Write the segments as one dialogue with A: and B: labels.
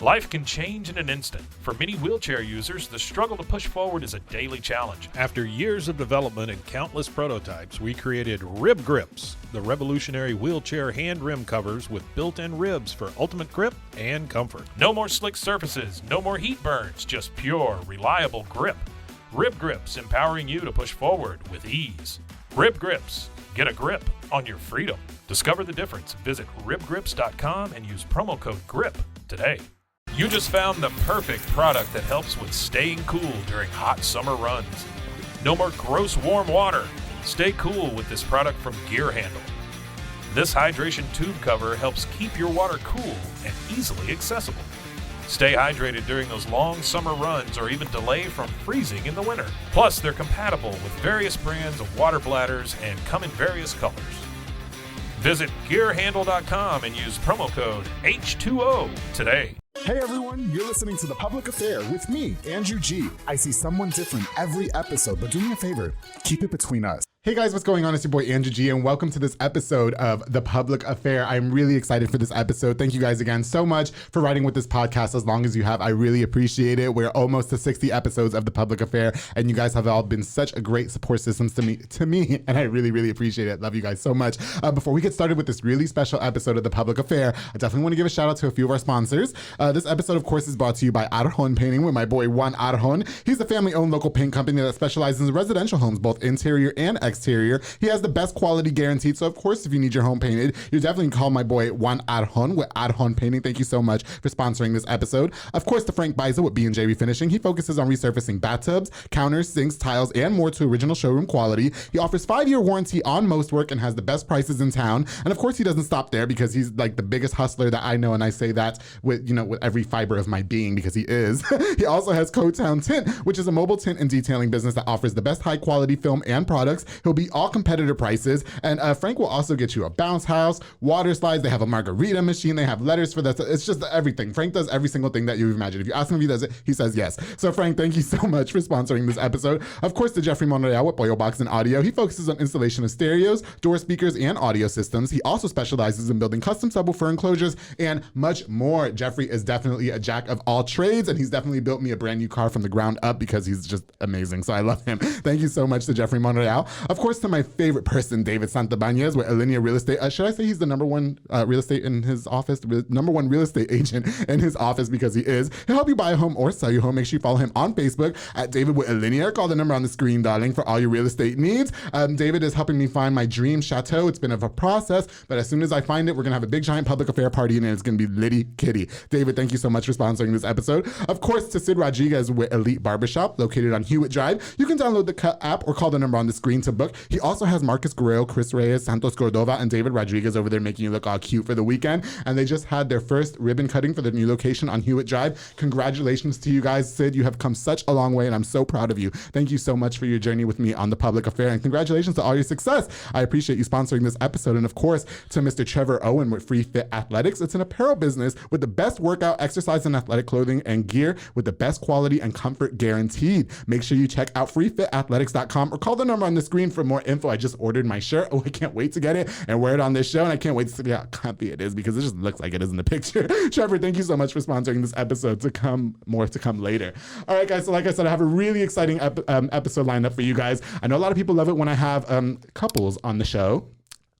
A: Life can change in an instant. For many wheelchair users, the struggle to push forward is a daily challenge.
B: After years of development and countless prototypes, we created Rib Grips, the revolutionary wheelchair hand rim covers with built-in ribs for ultimate grip and comfort.
A: No more slick surfaces, no more heat burns, just pure, reliable grip. Rib Grips, empowering you to push forward with ease. Rib Grips, get a grip on your freedom. Discover the difference. Visit ribgrips.com and use promo code GRIP today. You just found the perfect product that helps with staying cool during hot summer runs. No more gross warm water. Stay cool with this product from Gear Handle. This hydration tube cover helps keep your water cool and easily accessible. Stay hydrated during those long summer runs or even delay from freezing in the winter. Plus, they're compatible with various brands of water bladders and come in various colors. Visit gearhandle.com and use promo code H2O today.
C: Hey everyone, you're listening to The Public Affair with me, Andrew G. I see someone different every episode, but do me a favor, keep it between us. Hey guys, what's going on? It's your boy Andrew G, and welcome to this episode of The Public Affair. I'm really excited for this episode. Thank you guys again so much for riding with this podcast as long as you have. I really appreciate it. We're almost to 60 episodes of The Public Affair, and you guys have all been such a great support system to me, and I really, really appreciate it. Love you guys so much. Before we get started with this really special episode of The Public Affair, I definitely want to give a shout out to a few of our sponsors. This episode, of course, is brought to you by Arjon Painting with my boy Juan Arjon. He's a family-owned local paint company that specializes in residential homes, both interior and exterior. He has the best quality guaranteed, so of course, if you need your home painted, you definitely call my boy Juan Arjon with Arjon Painting. Thank you so much for sponsoring this episode. Of course, the Frank Biza with B&J Refinishing. He focuses on resurfacing bathtubs, counters, sinks, tiles, and more to original showroom quality. He offers 5-year warranty on most work and has the best prices in town. And of course, he doesn't stop there because he's like the biggest hustler that I know, and I say that with every fiber of my being because he is. He also has Co-Town Tint, which is a mobile tint and detailing business that offers the best high quality film and products. He'll be all competitor prices, and Frank will also get you a bounce house, water slides. They have a margarita machine. They have letters for that. It's just everything. Frank does every single thing that you imagine. If you ask him if he does it, he says yes. So Frank, thank you so much for sponsoring this episode. Of course, to Jeffrey Monreal with Pollo Box and Audio. He focuses on installation of stereos, door speakers, and audio systems. He also specializes in building custom subwoofer enclosures and much more. Jeffrey is definitely a jack of all trades, and he's definitely built me a brand new car from the ground up because he's just amazing. So I love him. Thank you so much to Jeffrey Monreal. Of course, to my favorite person, David Santabanez with Alinea Real Estate. Should I say he's the number one real estate in his office? Number one real estate agent in his office because he is. He'll help you buy a home or sell your home. Make sure you follow him on Facebook at David with Alinea. Call the number on the screen, darling, for all your real estate needs. David is helping me find my dream chateau. It's been a process, but as soon as I find it, we're going to have a big giant public affair party and it's going to be litty kitty. David, thank you so much for sponsoring this episode. Of course, to Sid Rodriguez with Elite Barbershop, located on Hewitt Drive. You can download the Cut app or call the number on the screen to book. He also has Marcus Guerrero, Chris Reyes, Santos Cordova, and David Rodriguez over there making you look all cute for the weekend. And they just had their first ribbon cutting for the new location on Hewitt Drive. Congratulations to you guys. Sid, you have come such a long way, and I'm so proud of you. Thank you so much for your journey with me on The Public Affair, and congratulations to all your success. I appreciate you sponsoring this episode. And of course, to Mr. Trevor Owen with Free Fit Athletics. It's an apparel business with the best workout, exercise, and athletic clothing and gear with the best quality and comfort guaranteed. Make sure you check out freefitathletics.com or call the number on the screen for more info. I just ordered my shirt. Oh, I can't wait to get it and wear it on this show, and I can't wait to see how comfy it is because it just looks like it is in the picture. Trevor, thank you so much for sponsoring this episode. More to come later. All right, guys, so like I said, I have a really exciting episode lined up for you guys. I know a lot of people love it when I have couples on the show.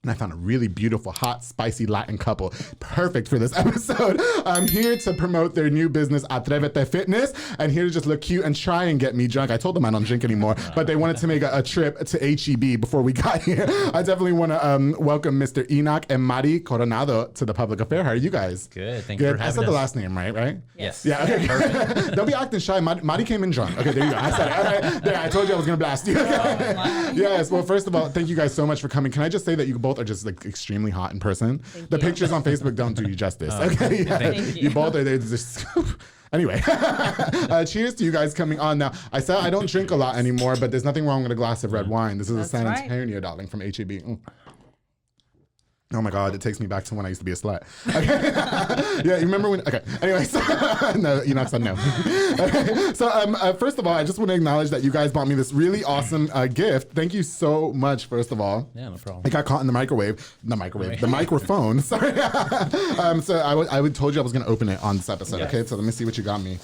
C: And I found a really beautiful, hot, spicy Latin couple. Perfect for this episode. I'm here to promote their new business, Atrévete Fitness, and here to just look cute and try and get me drunk. I told them I don't drink anymore, but they wanted to make a trip to HEB before we got here. I definitely want to welcome Mr. Enoch and Mari Coronado to The Public Affair. How are you guys?
D: Good. Thank you for having us.
C: I said the last name right?
D: Yes.
C: Yeah, okay.
D: Perfect.
C: Don't be acting shy. Mari came in drunk. Okay, there you go. I said it. All right. There, I told you I was going to blast you. Yes, well, first of all, thank you guys so much for coming. Can I just say that you both are just like extremely hot in person? The pictures on Facebook don't do you justice. Okay, yeah.
D: Thank
C: you both are there. Just anyway, cheers to you guys coming on. Now, I said I don't drink a lot anymore, but there's nothing wrong with a glass of red wine. This is a San Antonio, darling, from HEB. Oh my God, it takes me back to when I used to be a slut. Okay. Yeah, you remember when? Okay. Anyway, so, no, Enoch said no. Okay. So, first of all, I just want to acknowledge that you guys bought me this really awesome gift. Thank you so much, first of all.
D: Yeah, no problem.
C: It got caught in the microphone. Sorry. So I would told you I was going to open it on this episode.
D: Yes.
C: Okay, so let me see what you got me.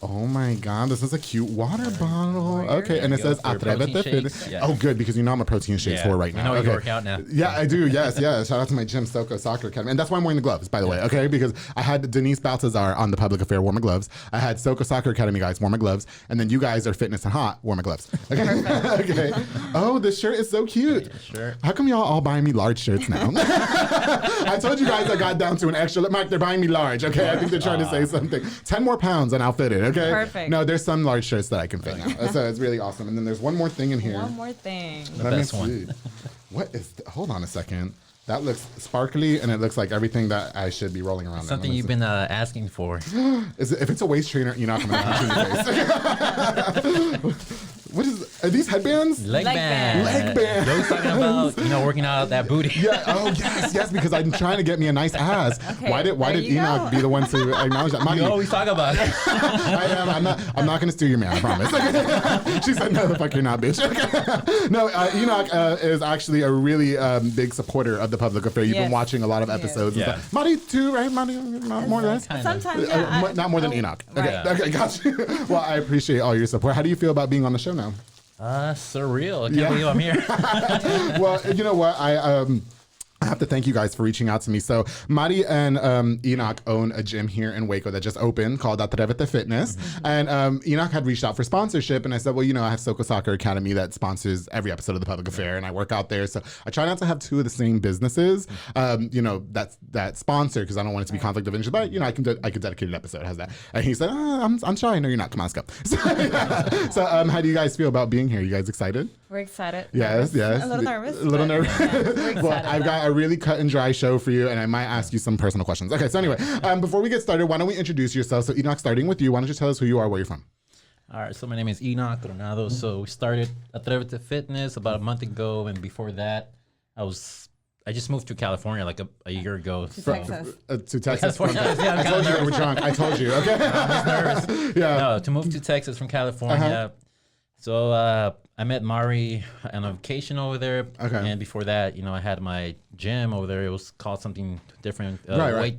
C: Oh my God, this is a cute water bottle. Okay, and it says Atrévete Fitness.
D: Yeah.
C: Oh, good, because you know I'm a protein shakes whore right now.
D: I know
C: okay.
D: you work out now.
C: Yeah, I do. Yes, yeah. Shout out to my gym, Soko Soccer Academy. And that's why I'm wearing the gloves, by the way, okay? Because I had Denise Baltazar on the Public Affair, wore my gloves. I had Soko Soccer Academy guys, wore my gloves. And then you guys are fitness and hot, wore my gloves. Okay. Okay. Oh, this shirt is so cute.
D: Yeah, sure.
C: How come y'all all buying me large shirts now? I told you guys I got down to an extra. Look, Mike, they're buying me large, okay? I think they're trying to say something. 10 more pounds and I'll fit it, okay?
E: Perfect.
C: No, there's some large shirts that I can fit now. So it's really awesome. And then there's one more thing in here.
E: One more thing.
C: Let me
D: best one.
C: see. What is? Hold on a second. That looks sparkly, and it looks like everything that I should be rolling around.
D: Something you've been asking for.
C: Is it, if it's a waist trainer, you're not going to your face. What is? Are these headbands?
D: Leg
E: Leg
D: band.
E: band.
C: Leg band.
D: Joe's talking about, working out that booty.
C: Yeah. Oh yes, because I'm trying to get me a nice ass.
E: Okay,
C: Why did
E: there you
C: Enoch
E: go.
C: be the one to acknowledge that?
D: You always talk about it.
C: I am. I'm not going to steal your man. I promise. She said, "No, the fuck you're not, bitch." No, Enoch is actually a really big supporter of the Public Affair. You've been
E: Yes.
C: watching a lot of
E: Yes.
C: episodes.
D: Yeah.
C: And stuff. Marty too, right? Marty, more or less.
D: Kind of.
E: Sometimes, yeah.
C: Not more than Enoch. Okay,
E: Right.
C: okay, got you. Well, I appreciate all your support. How do you feel about being on the show now?
D: Surreal. I can't
C: Yeah.
D: believe I'm here.
C: Well, you know what? I have to thank you guys for reaching out to me. So Mari and Enoch own a gym here in Waco that just opened called Atrévete Fitness. And Enoch had reached out for sponsorship. And I said, well, I have Soko Soccer Academy that sponsors every episode of the Public Affair. And I work out there. So I try not to have two of the same businesses, that sponsor, because I don't want it to be conflict of interest. But, I can dedicate an episode. How's that? And he said, I'm shy. No, you're not. Come on, let's go. So how do you guys feel about being here? You guys excited?
E: We're excited.
C: Yes, yes.
E: A little nervous.
C: A little
E: but
C: nervous.
E: yeah, we're excited
C: Well, I've
E: about
C: got a really cut and dry show for you, and I might ask you some personal questions. Okay, so anyway, before we get started, why don't we introduce yourself? So Enoch, starting with you, why don't you tell us who you are, where you're from?
D: All right, so my name is Enoch Coronado. So we started Atrévete Fitness about a month ago, and before that, I just moved to California like a year ago.
E: to Texas.
C: To Texas.
D: California. Yeah, I'm
C: I told you you were drunk. I told you. Okay.
D: I'm just nervous.
C: Yeah.
D: No, to move to Texas from California. So I met Mari on a vacation over there.
C: Okay.
D: And before that, I had my gym over there. It was called something different,
C: Right.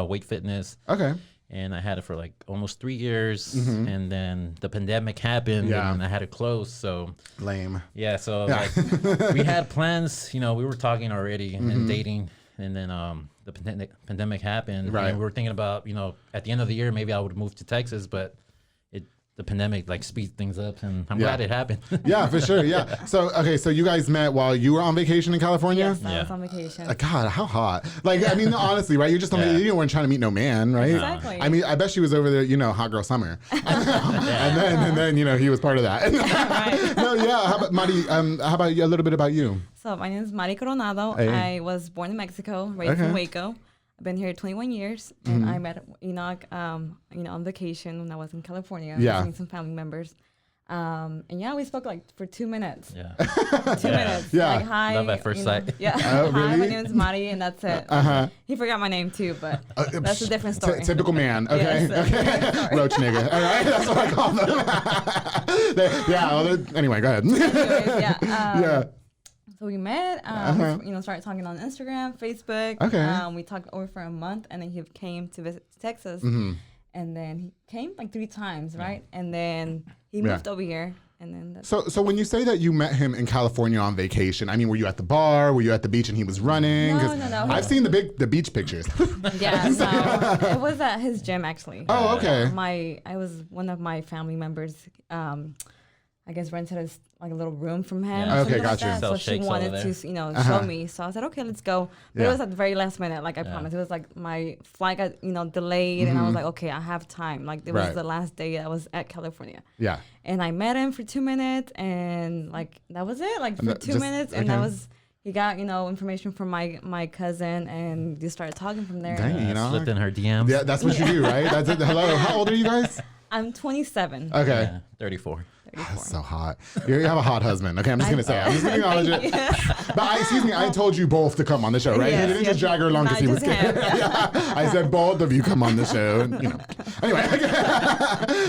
D: weight fitness.
C: Okay.
D: And I had it for like almost 3 years. And then the pandemic happened
C: Yeah.
D: and I had to close. So
C: Lame.
D: yeah, so
C: Yeah.
D: like we had plans, we were talking already and dating. And then the pandemic happened.
C: Right.
D: And we were thinking about, at the end of the year, maybe I would move to Texas, but the pandemic like speeds things up, and I'm glad it happened.
C: Yeah, for sure. Yeah. So, okay, so you guys met while you were on vacation in California?
E: Yes, I
D: Yeah.
E: was on vacation.
C: God, how hot. Like, I mean, honestly, right? You're just on
D: Yeah.
C: you weren't trying to meet no man, right?
E: Exactly.
C: I mean, I bet she was over there, hot girl summer. and then, he was part of that.
E: Right.
C: No, yeah. How about Mari, how about a little bit about you?
E: So my name is Mari Coronado.
C: Hey.
E: I was born in Mexico, raised
C: Okay.
E: in Waco. I've been here 21 years, and I met Enoch, on vacation when I was in California,
C: Yeah.
E: visiting some family members. And yeah, we spoke like for 2 minutes.
D: Yeah.
E: 2 minutes.
C: Yeah.
E: Like, hi.
D: Love at first sight.
E: Yeah.
C: Oh,
E: Hi, my
C: really?
E: name is Mari, and that's it.
C: Uh-huh.
E: He forgot my name too, but that's a different story.
C: Typical man, okay?
E: Yes.
C: Okay. Roach nigga. All right, that's what I call them. Anyway, go ahead.
E: Anyways, yeah.
C: Yeah.
E: So we met, started talking on Instagram, Facebook.
C: Okay.
E: We talked over for a month, and then he came to visit Texas.
C: Mm-hmm.
E: And then he came like 3 times, right? And then he moved over here. And then that's
C: So when you say that you met him in California on vacation, I mean, were you at the bar? Were you at the beach and he was running?
E: No,
C: 'Cause
E: no.
C: I've seen the beach pictures.
E: yeah, no, it was at his gym actually.
C: Oh, okay.
E: I was one of my family members. I guess rented a little room from him.
D: Yeah.
E: or
C: Okay,
E: something like
C: got you.
E: that.
D: Sell
E: So she
D: shakes over
E: wanted
D: there.
E: to, show me. So I said, okay, let's go. But
C: Yeah.
E: it was at the very last minute, like I promised. It was like my flight got, delayed, and I was like, okay, I have time. Like it was
C: Right.
E: the last day I was at California.
C: Yeah.
E: And I met him for 2 minutes, and like that was it. Like for
C: that
E: 2
C: just-
E: minutes, and that
C: okay.
E: was. He got, information from my cousin, and just started talking from there.
C: Dang.
D: Slipped in her DMs.
C: Yeah, that's what you do, right? That's it. Hello, how old are you guys?
E: I'm 27.
C: Okay.
D: Yeah, 34.
E: 34.
C: That's so hot. You have a hot husband. Okay, I'm just gonna say. I'm just gonna acknowledge it. But excuse me, I told you both to come on the show, right?
E: Yes,
C: You didn't
E: yes,
C: just drag her along because he was
E: not just
C: scared.
E: him,
C: Yeah. I said both of you come on the show. You know. Anyway,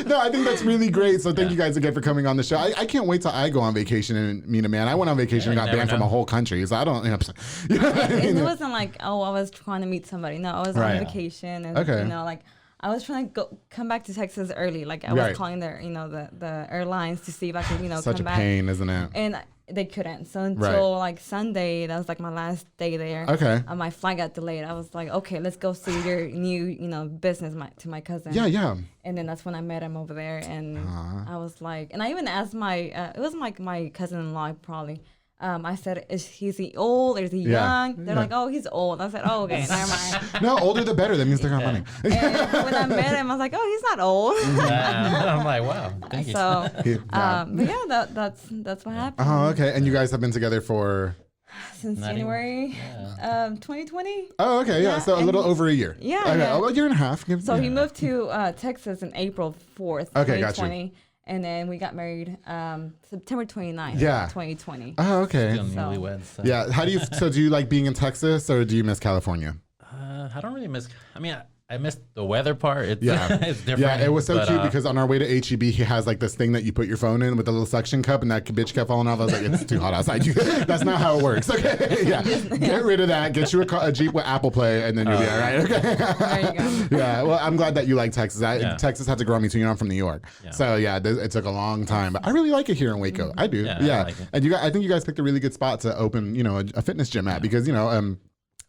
C: no, I think that's really great. So thank you guys again for coming on the show. I can't wait till I go on vacation and meet a man. I went on vacation and got banned from a whole country, so I don't. You know what I mean?
E: It wasn't like, oh, I was trying to meet somebody. No, I was on vacation, and you know, like I was trying to come back to Texas early. Like I was calling their, you know, the airlines to see if I could, you know,
C: Such
E: come back.
C: Such a pain, isn't it?
E: And they couldn't. So until like Sunday, that was like my last day there.
C: Okay.
E: My flight got delayed. I was like, okay, let's go see your new, you know, business to my cousin.
C: Yeah, yeah.
E: And then that's when I met him over there, and I was like, and I even asked my, it was like my cousin-in-law probably. I said, is he old or is he young? They're like, oh, he's old. I said, oh, okay, never mind.
C: No, older the better. That means they're not money.
E: And when I met him, I was like, oh, he's not old.
D: I'm like, wow, thank you.
E: So, but yeah, that's what happened.
C: Oh, okay. And you guys have been together for?
E: Since January 2020.
C: Oh, okay. Yeah. So a little over a year.
E: Yeah.
C: Okay.
E: Yeah.
C: A year and a half.
E: So he moved to Texas in April 4th, 2020. And then we got married September 29th, 2020.
C: Oh, okay.
D: Still newlyweds. So.
C: Yeah. How do you? So do you like being in Texas or do you miss California?
D: I don't really miss. I mean, I missed the weather part. It's, it's different.
C: Yeah, it was so cute because on our way to HEB, he has like this thing that you put your phone in with a little suction cup, and that bitch kept falling off. I was like, it's too hot outside. That's not how it works. Okay, yeah, get rid of that. Get you a Jeep with Apple Play, and then you'll be all right. Okay.
E: There you go.
C: Yeah, well, I'm glad that you like Texas. Texas had to grow me too. You know, I'm from New York, so it took a long time, but I really like it here in Waco. I do. Yeah, I like it. And I think you guys picked a really good spot to open, you know, a fitness gym at because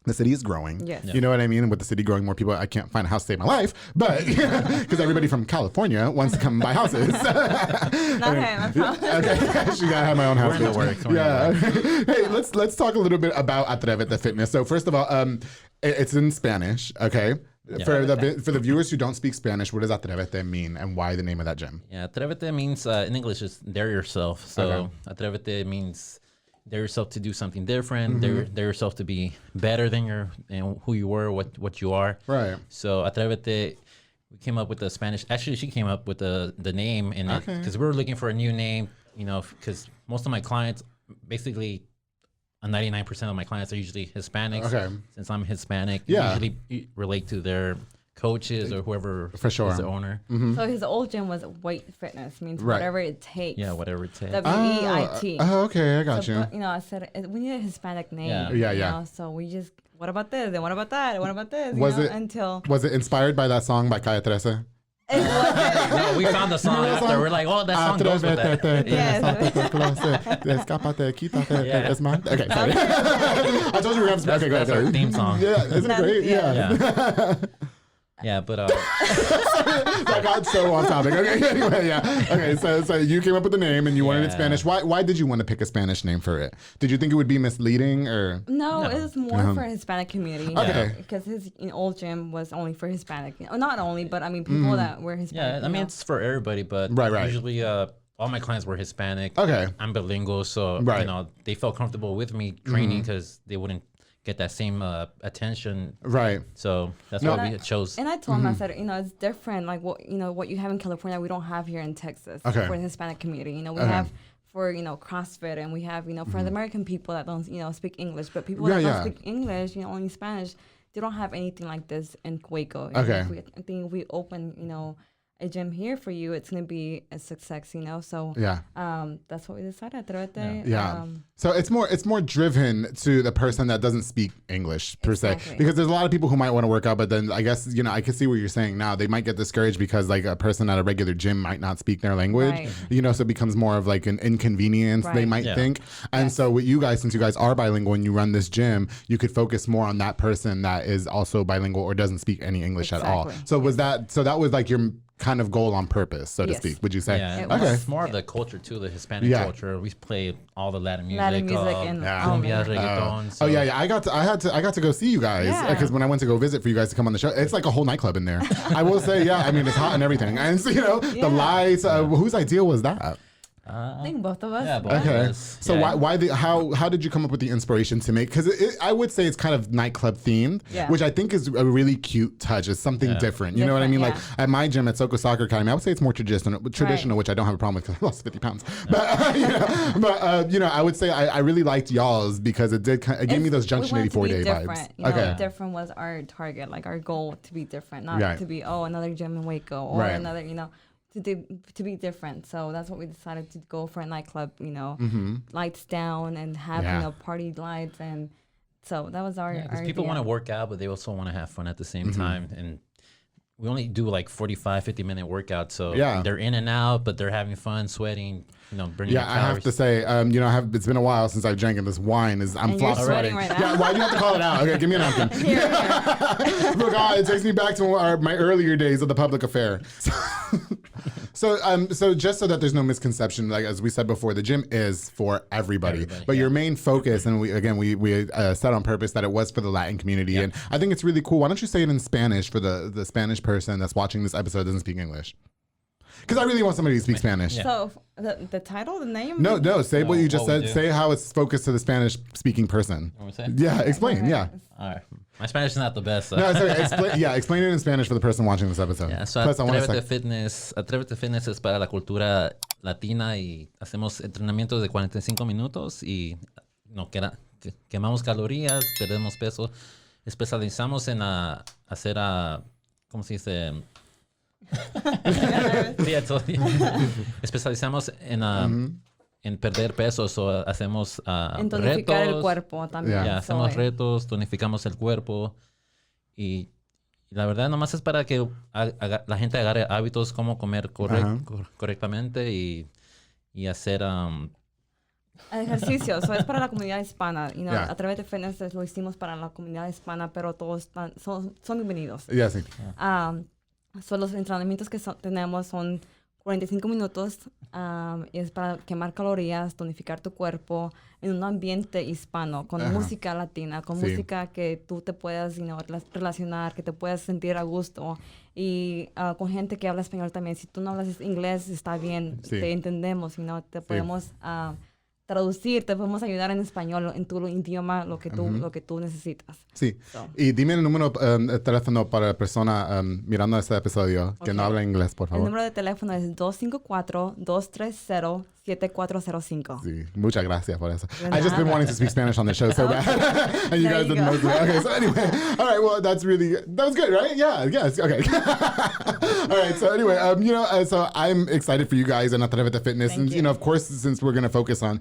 C: the city is growing.
E: Yes.
C: You know what I mean? With the city growing, more people, I can't find a house to save my life, but because everybody from California wants to come buy houses.
E: Not him, I promise.
C: Okay, she got to have my own house.
D: We're in the works.
C: Yeah. Hey, let's talk a little bit about Atrévete Fitness. So first of all, it's in Spanish, okay? Yeah. For the viewers who don't speak Spanish, what does Atrévete mean and why the name of that gym?
D: Yeah, Atrévete means, in English, is dare yourself. So Atrévete means dare yourself to do something different. Dare yourself to be better than who you were, what you are.
C: Right.
D: So Atrévete, we came up with the Spanish. Actually, she came up with the name in it because we were looking for a new name. You know, because most of my clients, basically, 99% of my clients are usually Hispanics. Okay. Since I'm Hispanic, usually relate to their coaches or whoever is the owner.
E: So his old gym was Weight Fitness, means whatever it takes.
D: Yeah, whatever it takes.
E: WEIT.
C: Oh, okay, I got you.
E: But, you know, I said we need a Hispanic name.
C: Yeah.
E: You know, so we just, what about this? And what about that? And what about this?
C: Was it inspired by that song by Calle 13?
D: No, we found the song after. We're like, oh, that song goes with that.
E: Yes.
C: Okay, sorry. I told you we were going to. Okay, go ahead.
D: That's our theme song.
C: Yeah, isn't it great? Yeah.
D: Yeah, but
C: I got so off topic. Okay, anyway, yeah. Okay, so you came up with the name and you wanted it Spanish. Why did you want to pick a Spanish name for it? Did you think it would be misleading or?
E: No, it was more for Hispanic community.
C: Okay.
E: Because his old gym was only for Hispanic. Not only, but I mean people that were Hispanic.
D: Yeah, I mean it's for everybody, but usually all my clients were Hispanic.
C: Okay.
D: I'm bilingual, so you know they felt comfortable with me training because they wouldn't get that same attention.
C: Right.
D: So that's why we chose.
E: And I told him, I said, you know, it's different. Like what you have in California, we don't have here in Texas for the Hispanic community. You know, we have for, you know, CrossFit, and we have, you know, for the American people that don't, you know, speak English, but people that don't speak English, you know, only Spanish, they don't have anything like this in Waco.
C: Okay.
E: I think if we open, you know, a gym here for you, it's gonna be a success, you know. So that's what we decided.
C: So it's more driven to the person that doesn't speak English per se, because there's a lot of people who might want to work out, but then I guess, you know, I can see what you're saying now. They might get discouraged because like a person at a regular gym might not speak their language, you know, so it becomes more of like an inconvenience they might think. And so with you guys, since you guys are bilingual and you run this gym, you could focus more on that person that is also bilingual or doesn't speak any English at all. So that was like your kind of goal on purpose, so to speak, would you say?
D: Yeah, it's more of the culture too, the Hispanic culture. We play all the Latin music and cumbia, reggaeton.
C: So. I got to go see you guys because when I went to go visit for you guys to come on the show, it's like a whole nightclub in there. I will say, I mean, it's hot and everything, and so, you know, the lights. Whose idea was that?
E: I think both of us.
D: Yeah, both
C: Okay.
D: of us.
C: So how did you come up with the inspiration to make? Because I would say it's kind of nightclub themed, which I think is a really cute touch. It's something different. You know what I mean? Like at my gym at Soko Soccer Academy, I would say it's more traditional, which I don't have a problem with because I lost 50 pounds. But I would say I really liked y'all's because it gave me those Junction 84 day vibes.
E: Okay. Different was our target, like our goal to be different, not to be another gym in Waco or another, to be different. So that's what we decided to go for a nightclub, lights down and have party lights, and so that was our
D: people want to work out, but they also want to have fun at the same time. And we only do like 45-50 minute workouts, so they're in and out, but they're having fun, sweating, burning calories. I have
C: to say, it's been a while since I've drank, and this wine I'm flop sweating.
E: Right
C: yeah, why do you have to call it out? Okay, give me a napkin. Look, it takes me back to my earlier days of the public affair. So just so that there's no misconception, like as we said before, the gym is for everybody. But your main focus, and we said on purpose that it was for the Latin community, and I think it's really cool. Why don't you say it in Spanish for the Spanish person that's watching this episode that doesn't speak English? Because I really want somebody to speak Spanish.
E: Yeah. So the title, the name?
C: No. Say what you just said. Say how it's focused to the Spanish-speaking person. Yeah, explain. Yeah.
D: All right. My Spanish is not the best. So.
C: No, sorry. Explain it in Spanish for the person watching this episode.
D: Yeah, so Atrévete Fitness es para la cultura latina y hacemos entrenamientos de 45 minutos y quemamos calorías, perdemos peso. Especializamos en hacer ¿cómo se dice? Especializamos en perder peso, hacemos
E: en tonificar el cuerpo también.
D: Hacemos retos, tonificamos el cuerpo y la verdad nomás es para que la gente agarre hábitos como comer correctamente y hacer
E: ejercicios. Es para la comunidad hispana. Atrévete Fitness lo hicimos para la comunidad hispana, pero todos son bienvenidos.
C: Sí.
E: Los entrenamientos que tenemos son 45 minutos y es para quemar calorías, tonificar tu cuerpo en un ambiente hispano, con música latina, con música que tú te puedas relacionar, que te puedas sentir a gusto y con gente que habla español también. Si tú no hablas inglés, está bien, te entendemos, te podemos traducir, te podemos ayudar en español, en tu idioma, lo que tú necesitas.
C: Sí. Y dime el número de teléfono para la persona mirando este episodio que no habla inglés, por favor.
E: El número de teléfono es 254-230-7405.
C: Sí, muchas gracias por eso. I just been wanting to speak Spanish on the show so bad. And you guys didn't know. Okay, so anyway. All right, well, that was good, right? Yeah, yes, okay. All right, so anyway, so I'm excited for you guys and Atrévete Fitness. And, of course, since we're going to focus on,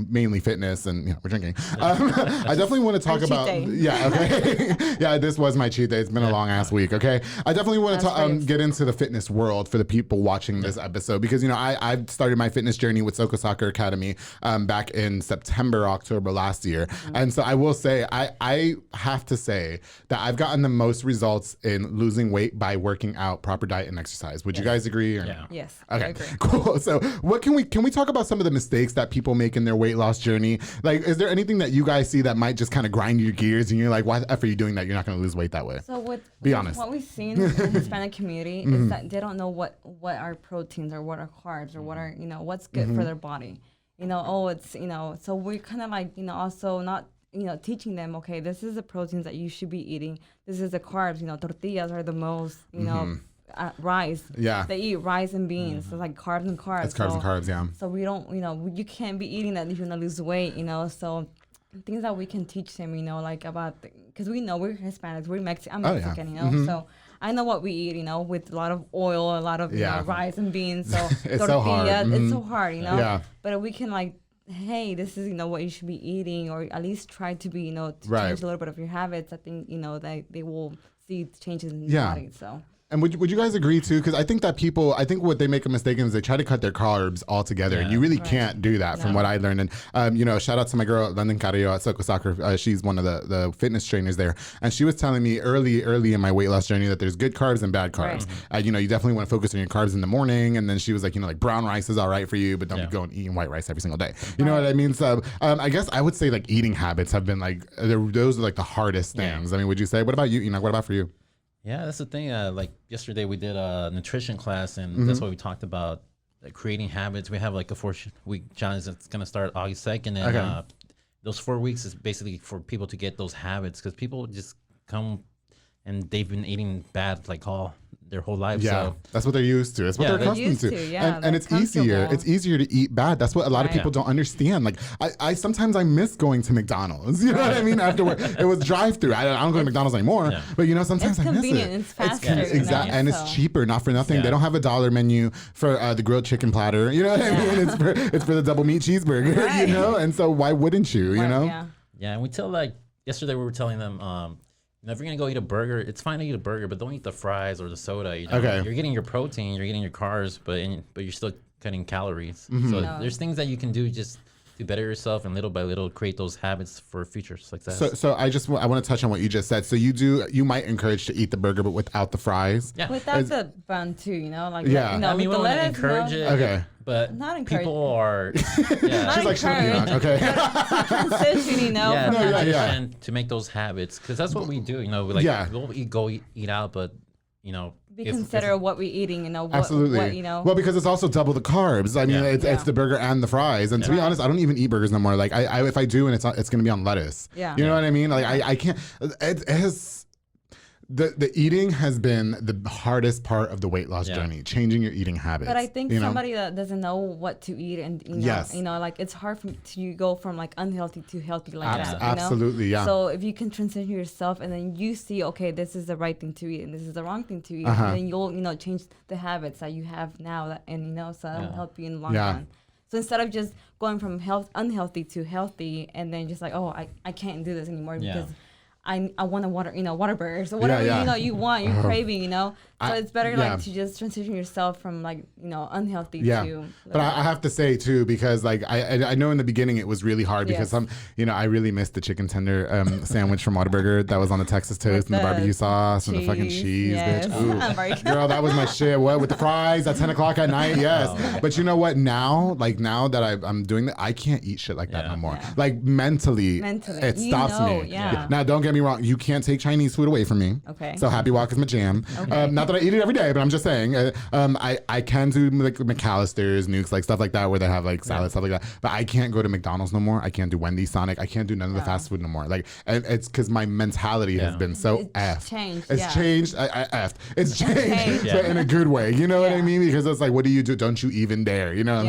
C: mainly fitness and, we're drinking. I definitely want to talk about, yeah, this was my cheat day. It's been a long ass week. Okay. I definitely want to get into the fitness world for the people watching this episode because, I started my fitness journey with Soko Soccer Academy back in September, October last year. And so I will say, I have to say that I've gotten the most results in losing weight by working out, proper diet and exercise. Would you guys agree? Or no?
E: Yes.
C: Okay,
E: I agree.
C: Cool. So what can we talk about some of the mistakes that people make in their weight loss journey? Like, is there anything that you guys see that might just kind of grind your gears and you're like, why the F are you doing that? You're not going to lose weight that way.
E: So
C: be honest.
E: What we've seen in the Hispanic community is that they don't know what are proteins or what are carbs or what are, what's good for their body. So we're kind of like, also not, teaching them, okay, this is the proteins that you should be eating. This is the carbs, tortillas are the most, rice.
C: Yeah.
E: They eat rice and beans. So it's like carbs and carbs.
C: It's carbs and carbs, yeah.
E: So we don't, you can't be eating that if you want to lose weight, so things that we can teach them, like about, because we know we're Hispanics, we're Mexican, I'm Mexican, so I know what we eat, with a lot of oil, a lot of rice and beans, so
C: it's
E: tortillas,
C: so hard.
E: it's so hard,
C: Yeah.
E: But we can like, hey, this is, what you should be eating, or at least try to be, to change a little bit of your habits. I think, that they will see changes in your body, so.
C: And would you guys agree too? Because I think that what they make a mistake in is they try to cut their carbs altogether, and you really can't do that from what I learned. And shout out to my girl London Carrillo at Soko Soccer. She's one of the fitness trainers there, and she was telling me early in my weight loss journey that there's good carbs and bad carbs. Right. You definitely want to focus on your carbs in the morning, and then she was like, like brown rice is all right for you, but don't be going eating white rice every single day. You know what I mean? So I guess I would say like eating habits have been like those are like the hardest things. I mean, would you say? What about you? What about for you?
D: Yeah, that's the thing. Like yesterday we did a nutrition class, and that's what we talked about. creating habits. We have like a 4-week challenge that's gonna start August 2nd, and those 4 weeks is basically for people to get those habits, because people just come and they've been eating bad like all their whole life.
C: Yeah,
D: so
C: that's what they're used to. It's what they're accustomed to.
E: Yeah,
C: and it's easier. It's easier to eat bad. That's what a lot of people don't understand. Like I sometimes I miss going to McDonald's. You know what I mean? Afterward, it was drive-through. I don't go to McDonald's anymore. Yeah. But sometimes
E: it's
C: I miss it.
E: It's faster.
C: Exactly, and it's cheaper. Not for nothing. They don't have a $1 menu for the grilled chicken platter. You know what I mean? It's for the double meat cheeseburger. Right. And so why wouldn't you?
E: Yeah.
D: And we tell yesterday we were telling them. If you're gonna go eat a burger, it's fine to eat a burger, but don't eat the fries or the soda. Okay. You're getting your protein, you're getting your carbs, but you're still cutting calories. Mm-hmm. So there's things that you can do just to better yourself, and little by little create those habits for future success.
C: So I want to touch on what you just said. So you might encourage to eat the burger, but without the fries.
E: Yeah. Without the bun too.
D: I mean, we want to encourage it.
C: Okay.
D: But
E: not
D: people are.
C: Yeah. She's like, Enoch. Okay.
E: Transition,
D: to make those habits, because that's what we do. We'll go eat out, but
E: be considerate what we're eating.
C: Absolutely. Well, because it's also double the carbs. I mean, it's the burger and the fries. And to be honest, I don't even eat burgers no more. Like if I do, and it's going to be on lettuce.
E: Yeah.
C: You know what I mean? Like I can't. It has. The eating has been the hardest part of the weight loss journey, changing your eating habits.
E: But I think somebody that doesn't know what to eat, and it's hard to go from like unhealthy to healthy like that.
C: Absolutely, yeah.
E: So if you can transition yourself, and then you see, okay, this is the right thing to eat, and this is the wrong thing to eat, and then you'll change the habits that you have now, so that'll help you in the long run. So instead of just going from unhealthy to healthy, and then just like, oh, I can't do this anymore because I want a water burgers or whatever you want, you're craving, So it's better to just transition yourself from unhealthy to.
C: But I have to say too, because I know in the beginning it was really hard because I really missed the chicken tender sandwich from Whataburger that was on the Texas toast and the barbecue sauce and the fucking cheese, bitch. Ooh. Girl, that was my shit. What with the fries at 10 o'clock at night? Yes. Oh, but you know what? Now that I'm doing that, I can't eat shit like that no more. Yeah. Like mentally, it stops me.
E: Yeah.
C: Now don't get me wrong, you can't take Chinese food away from me.
E: Okay.
C: So Happy Wok is my jam. Okay. Not that I eat it every day, but I'm just saying, I can do like McAllister's, Nukes, like stuff like that where they have like salad, stuff like that. But I can't go to McDonald's no more. I can't do Wendy's, Sonic. I can't do none of the fast food no more. Like, and it's because my mentality has been so effed.
E: It's
C: changed. It's changed, but in a good way. You know what I mean? Because it's like, what do you do? Don't you even dare? You know?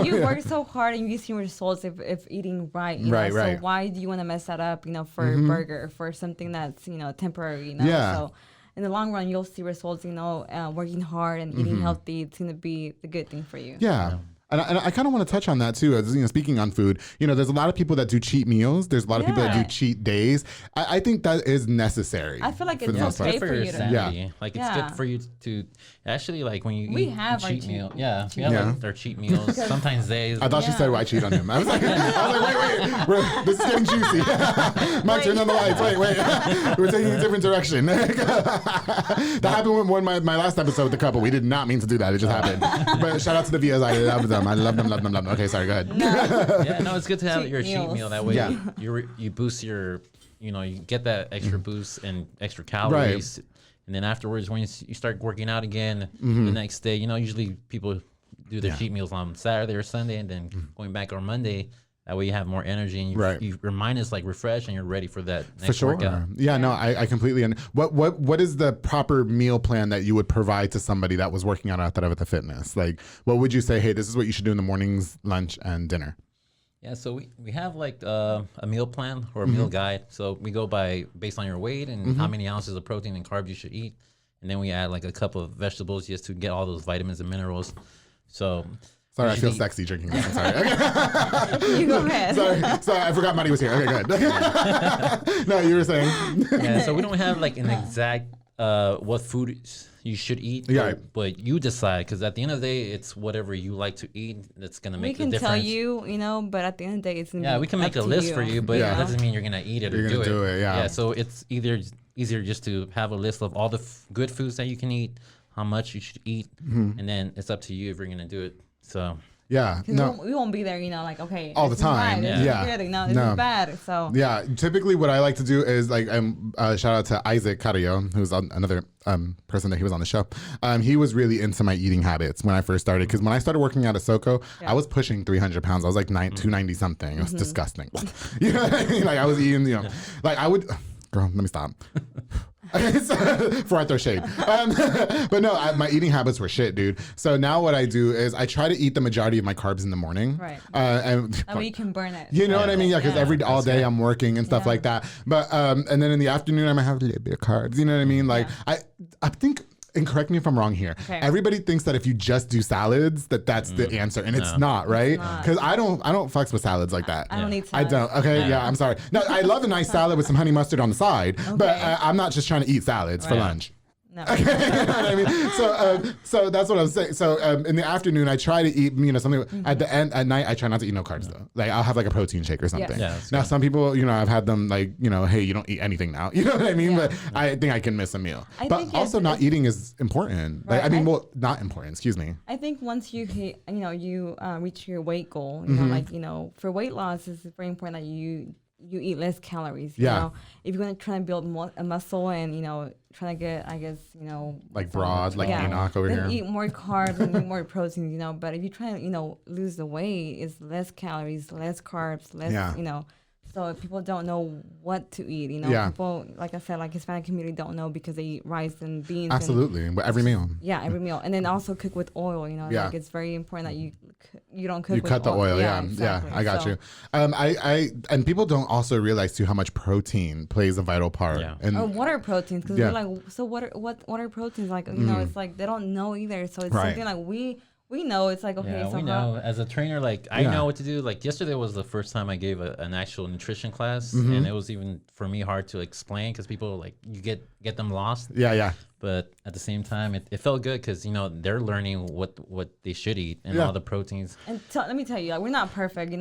E: You work so hard and you see results if eating right. Right. So why do you want to mess that up? For a burger, for something that's temporary. So in the long run, you'll see results. Working hard and eating healthy, it's gonna be the good thing for you.
C: Yeah. And I kind of want to touch on that too. As speaking on food, there's a lot of people that do cheat meals. There's a lot of people that do cheat days. I think that is necessary.
E: I feel like it's okay for you to.
D: Like it's good for you to actually when you eat a cheat meal. Yeah, we have our cheat meals. Sometimes days.
C: I thought she said, "Why cheat on him?" I was like, wait, this is getting juicy. Mike, turn on the lights. Wait, we're taking a different direction. That happened when my last episode with the couple. We did not mean to do that. It just happened. But shout out to the VOs. I love them. I love them. Okay, sorry, go ahead.
D: No, it's good to have your cheat meal. That way you boost your, you get that extra boost and extra calories. Right. And then afterwards, when you start working out again, the next day, usually people do their cheat meals on Saturday or Sunday, and then going back on Monday. That way you have more energy and your mind is refreshed and you're ready for that next workout.
C: Yeah, no, I completely What is the proper meal plan that you would provide to somebody that was working out at Atrévete Fitness? Like, what would you say, hey, this is what you should do in the mornings, lunch, and dinner?
D: Yeah, so we have a meal plan or a meal guide. So we go based on your weight and how many ounces of protein and carbs you should eat. And then we add a couple of vegetables just to get all those vitamins and minerals. So...
C: Sorry, I feel sexy drinking this. I'm sorry.
E: You go ahead.
C: Sorry, I forgot Money was here. Okay, good. No, you were saying.
D: Yeah, so we don't have an exact what food you should eat, but you decide, because at the end of the day, it's whatever you like to eat that's going to make the difference.
E: We can tell you, but at the end of the day, it's going to be
D: we can make a list for you, but it doesn't mean you're going to eat it or do it. Yeah, so it's easier just to have a list of all the good foods that you can eat, how much you should eat, and then it's up to you if you're going to do it. So
C: Yeah. No.
E: We won't be there, like, okay.
C: All the time.
E: This is good. No, this is bad. So.
C: Yeah. Typically what I like to do is like, shout out to Isaac Carrillo, who's another person that he was on the show. He was really into my eating habits when I first started. Because when I started working out at SoCo, I was pushing 300 pounds. I was like 290 something. It was disgusting. You know what I mean? Like I was eating, like I would, girl, let me stop. Before I throw shade. But no, my eating habits were shit, dude. So now what I do is I try to eat the majority of my carbs in the morning.
E: Right.
C: And
E: that way you can burn it.
C: You know what I mean? Yeah, because all day I'm working and stuff like that. But and then in the afternoon I might have a little bit of carbs. You know what I mean? Like I think. And correct me if I'm wrong here. Okay. Everybody thinks that if you just do salads, that's the answer, and it's not, right? Because I don't fucks with salads like that.
E: I don't need salads.
C: I don't. Okay, yeah, I'm sorry. No, I love a nice salad with some honey mustard on the side, but I'm not just trying to eat salads for lunch.
E: No.
C: Okay, you know what I mean? So that's what I was saying. So in the afternoon, I try to eat, something. At the end, at night, I try not to eat no carbs though. Like I'll have like a protein shake or something.
E: Yes.
C: Now some people, I've had them like, hey, you don't eat anything now. You know what I mean? But I think I can miss a meal. But also not eating is important.
E: Right.
C: Like, not important. Excuse me.
E: I think once you hit, you reach your weight goal, like for weight loss, it's very important that you eat less calories. You know? If you're going to try to build a muscle and, trying to get, I guess,
C: like broad, like Enoch over here.
E: Eat more carbs and eat more proteins, But if you try to, lose the weight, it's less calories, less carbs, less, So people don't know what to eat, People, like I said, like Hispanic community don't know because they eat rice and beans.
C: Absolutely, but every meal.
E: Yeah, every meal. And then also cook with oil, Like it's very important that you don't cook with
C: cut the oil,
E: Exactly.
C: Yeah, I got you. And people don't also realize too how much protein plays a vital part.
E: Yeah. Or what are proteins? Because we're like, so what are proteins? Like, it's like they don't know either. So it's something like we know. It's like, okay, so
D: we know. As a trainer, like I know what to do. Like yesterday was the first time I gave an actual nutrition class, and it was even for me hard to explain because people like you get them lost.
C: Yeah.
D: But at the same time, it felt good because they're learning what they should eat and all the proteins.
E: And let me tell you, like, we're not perfect. We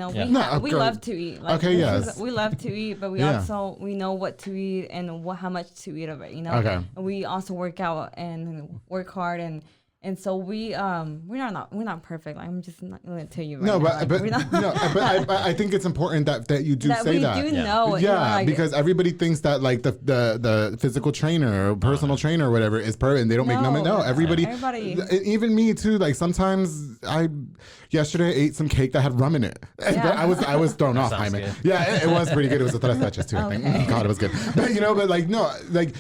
E: love to eat. Like,
C: okay, yes.
E: We love to eat, but we also we know what to eat and how much to eat of it. Okay. And we also work out and work hard and so we're not perfect. Like, I'm just not going to tell you.
C: But I think it's important that you do say that.
E: We do know.
C: Yeah, because everybody thinks that like the physical trainer or personal trainer or whatever is perfect, and they don't make no. Everybody, even me too. Like sometimes yesterday I ate some cake that had rum in it. Yeah. I was thrown off. Yeah, it was pretty good. It was a tres leches too. I think. God, it was good. But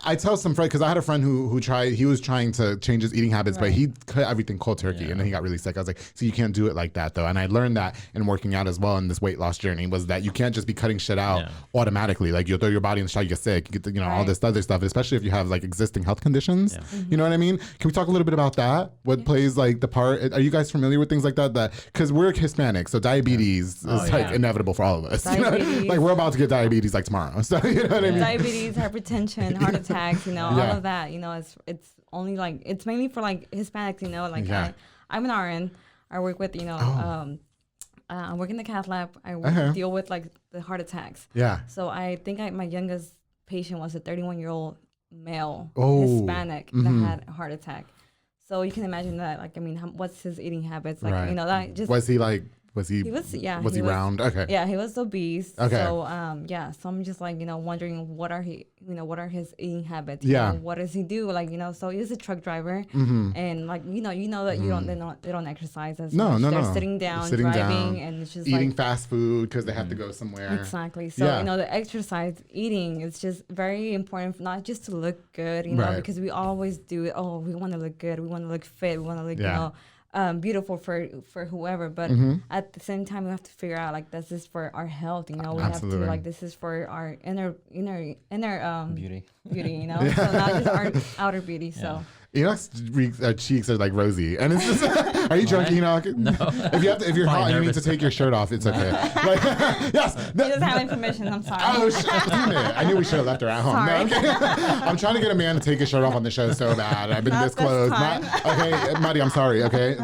C: I tell some friends, because I had a friend who tried, he was trying to change his eating habits, but he cut everything cold turkey and then he got really sick. I was like, so you can't do it like that though. And I learned that in working out as well in this weight loss journey was that you can't just be cutting shit out automatically. Like you'll throw your body in the shot, you get sick, you get all this other stuff, especially if you have like existing health conditions. Yeah. You know what I mean? Can we talk a little bit about that? What plays like the part? Are you guys familiar with things like that? Because we're Hispanic, so diabetes is like inevitable for all of us. Like we're about to get diabetes like tomorrow. So you know what I mean?
E: Diabetes, hypertension, heart attacks, all of that, it's only like, it's mainly for like Hispanics, like I'm an RN. I work with, I work in the cath lab. I deal with like the heart attacks. Yeah. So I think my youngest patient was a 31-year-old male Hispanic that had a heart attack. So you can imagine that, like, I mean, what's his eating habits? Like, that just.
C: Was he like, was he round? Okay.
E: Yeah, he was obese. Okay. So so I'm just like, wondering what are his eating habits?
C: Yeah.
E: What does he do? Like, so he's a truck driver, and like, that they don't exercise as much. No. They're sitting down, driving, and it's just
C: eating
E: like,
C: fast food because they have to go somewhere.
E: Exactly. So the exercise, eating is just very important, not just to look good, because we always do it. Oh, we want to look good, we want to look fit, we want to look, beautiful for whoever, but at the same time we have to figure out like this is for our health, we have to like this is for our inner beauty, so not just our outer beauty. So
C: Enoch's cheeks are like rosy, and it's just. Are you drunk, Enoch?
D: No.
C: If you're hot, and you need to take your shirt off. It's okay. Like, yes.
E: He doesn't have permission. I'm sorry.
C: Oh, damn it! I knew we should have left her at home.
E: Sorry.
C: No, okay. I'm trying to get a man to take his shirt off on the show so bad. I've been this close. Okay, Maddie, I'm sorry. Okay,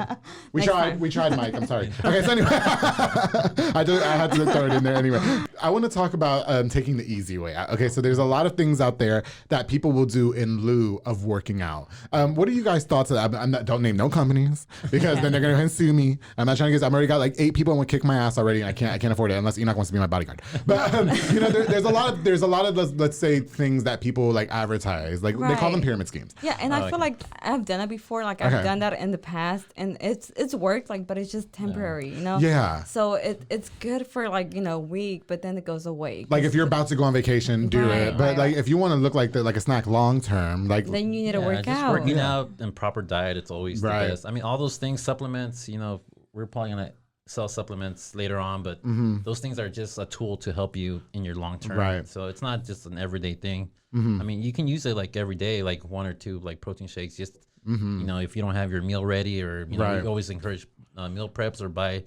C: we tried, Mike. I'm sorry. Okay, so anyway, I had to throw it in there anyway. I want to talk about taking the easy way out. Okay, so there's a lot of things out there that people will do in lieu of working out. What are you guys' thoughts of that? Don't name no companies because because then they're gonna go and sue me. I'm not trying to get. I'm already got like 8 people and would kick my ass already, and I can't afford it unless Enoch wants to be my bodyguard. But you know, there's a lot of let's say things that people like advertise, like they call them pyramid schemes.
E: Yeah, and I feel like I've done it before. Like I've done that in the past, and it's worked. Like, but it's just temporary, you know.
C: Yeah.
E: So it's good for like a week, but then it goes away.
C: Like if you're about to go on vacation, do it. But like if you want to look like a snack long term, like
E: then you need to work
D: just
E: out.
D: Working out and proper diet, it's always the best. I mean, all those things, supplements. You know, we're probably gonna sell supplements later on, but those things are just a tool to help you in your long term.
C: Right.
D: So it's not just an everyday thing. I mean, you can use it like every day, like 1 or 2 like protein shakes. Just you know, if you don't have your meal ready, or you know, we always encourage meal preps or buy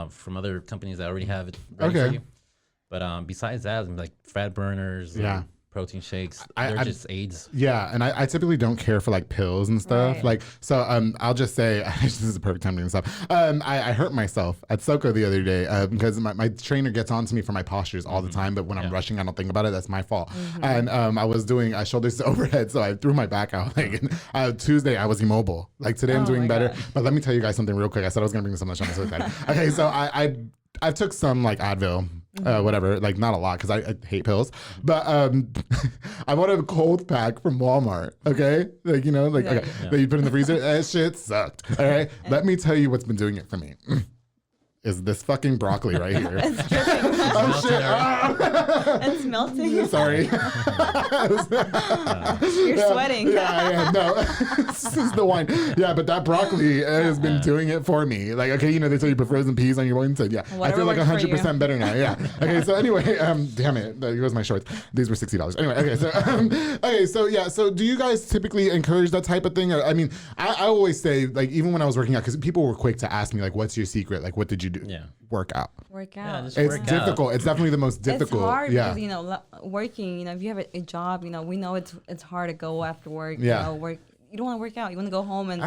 D: from other companies that already have it ready for you. But besides that, like fat burners, protein shakes, they're just aids.
C: Yeah, and I typically don't care for like pills and stuff.
E: Right.
C: Like, so I'll just say, this is a perfect time to stop. I hurt myself at Soko the other day because my trainer gets on to me for my postures all the time, but when I'm rushing, I don't think about it. That's my fault. And I was doing shoulders to overhead, so I threw my back out. Like, Tuesday, I was immobile. Like, today I'm doing better. God. But let me tell you guys something real quick. I said I was going to bring this up on the show. I'm so excited. Okay, so I took some like Advil, whatever, like not a lot because I hate pills, but I bought a cold pack from Walmart. Okay, like you know, like that you put in the freezer. That shit sucked. All right, let me tell you what's been doing it for me. Is this fucking broccoli right here?
E: It's dripping.
C: Oh shit!
E: It's melting.
C: Sorry.
E: You're sweating.
C: Yeah, no. This is the wine. Yeah, but that broccoli has been doing it for me. Like, okay, you know, they tell you put frozen peas on your wine. So yeah, I feel like 100% better now. Yeah. Okay, so anyway, damn it, there goes my shorts. These were $60. Anyway, okay, so do you guys typically encourage that type of thing? Or, I mean, I always say, like, even when I was working out, because people were quick to ask me, like, what's your secret? Like, what did you do?
D: Yeah.
C: Work out.
E: It's
C: difficult. It's definitely the most difficult.
E: It's hard because, you know, working, you know, if you have a job, you know, we know it's hard to go after work, you know, work. You don't want to work out. You want to go home and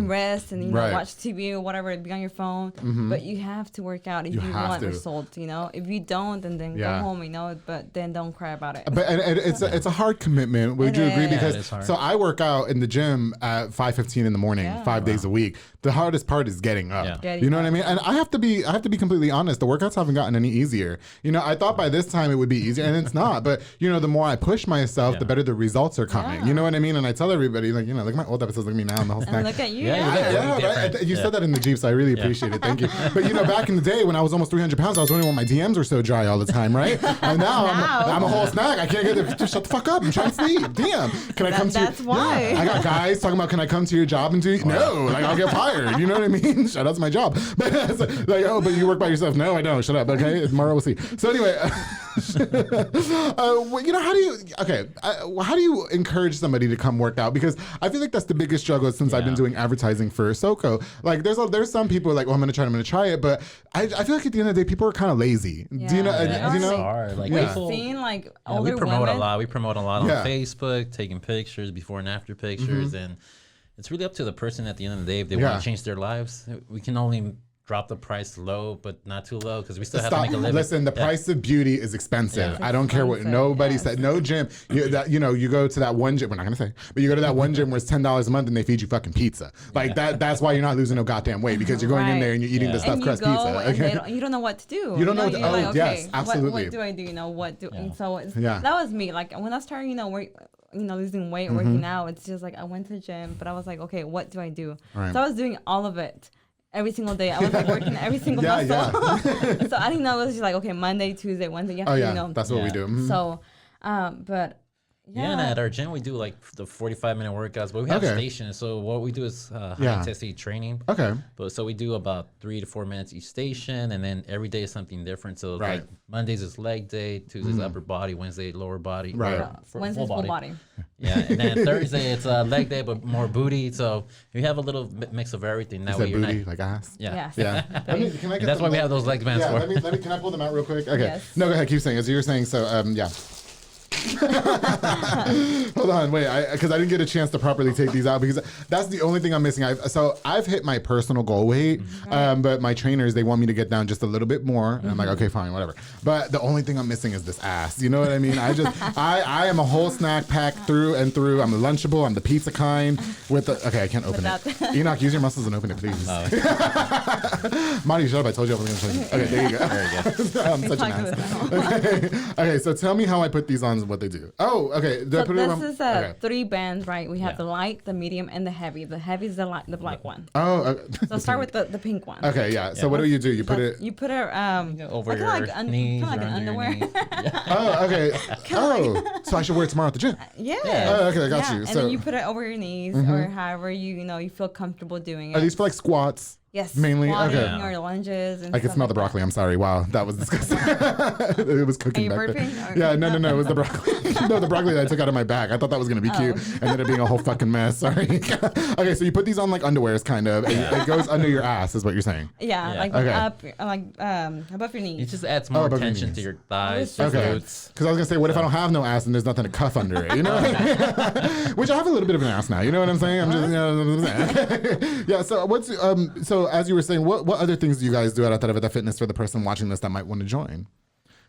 E: rest and you know, watch TV or whatever, be on your phone. But you have to work out if you want results. You know, if you don't, then go home. You know, but then don't cry about it. But
C: it's a hard commitment. Would you agree? Because so I work out in the gym at 5:15 in the morning, 5 days a week. The hardest part is getting up. You know what I mean? And I have to be completely honest. The workouts haven't gotten any easier. You know, I thought by this time it would be easier, and it's not. But you know, the more I push myself, the better the results are coming. You know what I mean? And I tell everybody, like, you know, like my old episodes, look at me now, and the whole snack.
E: And look at you.
C: Right? You said that in the Jeep, so I really appreciate it. Thank you. But you know, back in the day when I was almost 300 pounds, I was wondering why my DMs were so dry all the time, right? And now I'm a whole snack. I can't get it. Just shut the fuck up. I'm trying to sleep. Damn. Can I come to?
E: That's why.
C: Yeah. I got guys talking about, can I come to your job and do? No, like I'll get fired. You know what I mean? Shout out to my job. But it's like, oh, but you work by yourself. No, I don't. Shut up. Okay, tomorrow we'll see. So anyway, you know, how do you encourage somebody to come work out? Because I feel like that's the biggest struggle since I've been doing advertising for Soko. Like there's some people like, oh, I'm gonna try it, but I feel like at the end of the day, people are kind of lazy.
E: Yeah.
C: Do you know?
D: Yeah,
C: you know?
D: hard. Like
E: we've seen like older
D: we promote
E: women.
D: a lot. We promote a lot on Facebook, taking pictures, before and after pictures, and it's really up to the person at the end of the day if they want to change their lives. We can only drop the price low, but not too low, because we still have to make a living.
C: Listen, the price of beauty is expensive. I don't care what nobody said. No gym. You go to that one gym. We're not gonna say, but you go to that one gym where it's $10 a month and they feed you fucking pizza. Like that. That's why you're not losing no goddamn weight, because you're going in there and you're eating the stuffed crust pizza. Okay?
E: You don't know what to do.
C: You don't know.
E: Like, okay,
C: yes, absolutely.
E: What do I do? You know what do? And so that was me. Like when I started, losing weight, working out. It's just like I went to the gym, but I was like, okay, what do I do? Right. So I was doing all of it. Every single day, I was like working every single muscle. So I didn't know, it was just like, okay, Monday, Tuesday, Wednesday. You have to,
C: that's what we do.
E: So, but
D: and at our gym we do like the 45-minute workouts, but we have stations. So what we do is high intensity training. Okay. But so we do about 3 to 4 minutes each station, and then every day is something different. So like Mondays is leg day, Tuesdays upper body, Wednesday lower body,
E: Wednesday's full body.
D: Yeah, and then Thursday it's leg day, but more booty. So we have a little mix of everything. That way you're
C: booty, like ass.
E: Yeah.
D: That's why we have those leg bands for.
C: Can I pull them out real quick? Okay. Yes. No, go ahead. Keep saying. As you were saying, so yeah. Hold on, wait, because I didn't get a chance to properly take these out because that's the only thing I'm missing. I've hit my personal goal weight, but my trainers, they want me to get down just a little bit more. And I'm like, okay, fine, whatever. But the only thing I'm missing is this ass. You know what I mean? I am a whole snack pack through and through. I'm lunchable. I'm the pizza kind okay, I can't open it. Enoch, use your muscles and open it, please. Marty, shut up. I told you I was going to show you. Okay, there you go. I'm such an ass. Okay, so tell me how I put these on and what they do. Oh, okay.
E: This is 3 bands, right? We have the light, the medium, and the heavy. The heavy is the black one.
C: Oh,
E: so start with the pink one.
C: Okay, yeah. So what do? You put it
D: over your knees,
E: kind of like an underwear.
C: Oh, okay. So I should wear it tomorrow at the gym.
E: Yeah.
C: Oh, okay, I got you.
E: And
C: So
E: then you put it over your knees or however you feel comfortable doing it.
C: Are these for like squats?
E: Yes.
C: Mainly?
E: Squatting
C: Okay.
E: or lunges. And
C: I can smell the broccoli. I'm sorry. Wow, that was disgusting. It was cooking
E: back
C: there.
E: Or
C: Yeah, no. It was the broccoli. No, the broccoli that I took out of my bag. I thought that was going to be cute. Ended up being a whole fucking mess. Sorry. Okay, so you put these on like underwears kind of. And it goes under your ass is what you're saying.
E: Yeah. Like up, above your knees.
D: It just adds more tension to your thighs, your glutes.
C: Because I was going to say, what if I don't have no ass and there's nothing to cuff under it? You know what I mean? Which I have a little bit of an ass now. You know what I'm saying? I'm just, yeah, so so as you were saying, what other things do you guys do at Atrévete Fitness for the person watching this that might want to join?